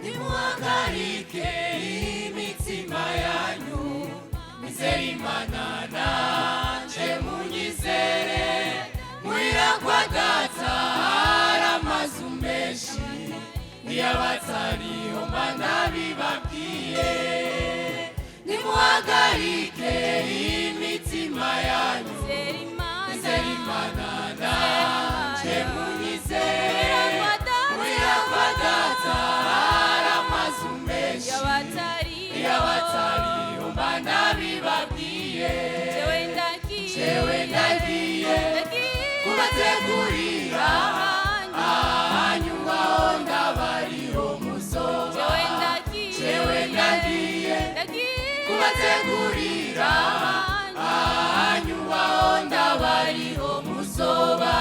nimuhagarike imitima yanyu mwizere Imana nanje munyizere muhira kwa data hari amazu menshi niyabatariho mba ndabibabwiye nimuhagarike imitima yanyu mwizere Imana nanje munyizere muhira kwa data hari amazu menshi niyabatariho mba ndabibabwiye jewe ndagiye kubategurira ahanyu ngaho ndabariho muzoba jewe ndagiye kubategurira ahanyu ngaho ndabariho muzoba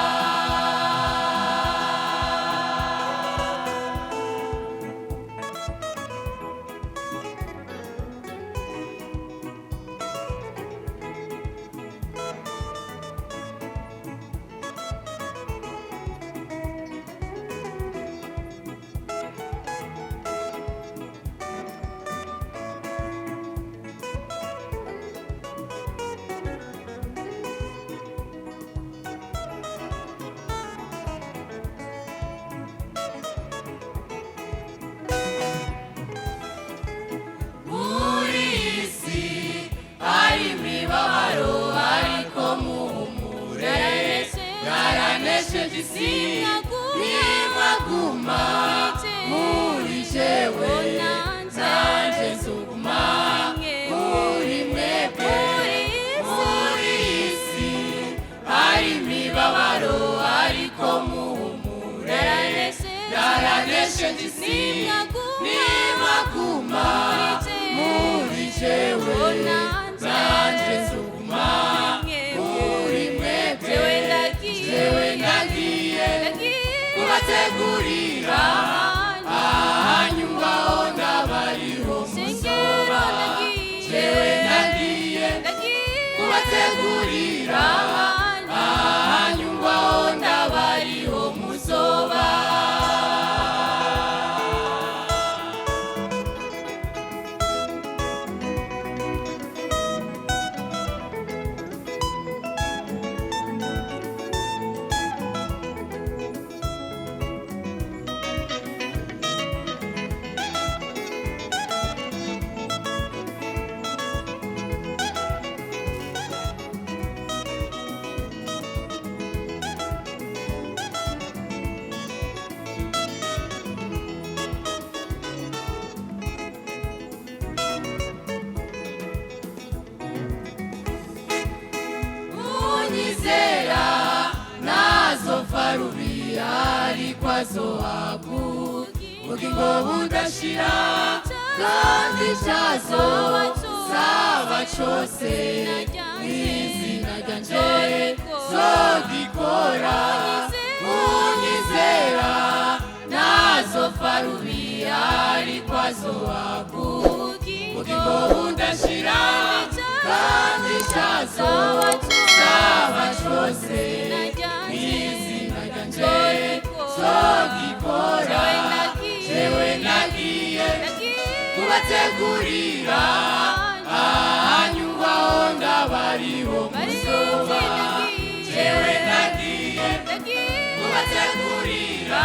nimwaguma muri jewe nanje nzoguma muri mwebwe muri isi hari imibabaro ariko muhumure yaranesheje isi nimwaguma muri jewe nanje nzoguma muri mwebwe jewe ndagiye kubategurira ahanyu ngaho ndabariho muzoba jewe ndagiye kubategurira ahanyu ngaho ndabariho muzoba ariko azohabwa ubugingo budashira kandi cazosaba cose mw'izina ryanje zogikora unyizera ntazopfa rubi ariko azohabwa ubugingo budashira kandi cazosaba cose mw'izina ryanje zogikora jewe nagiye kubategurira ahanyu ngaho ndabariho muzoba jewe nagiye kubategurira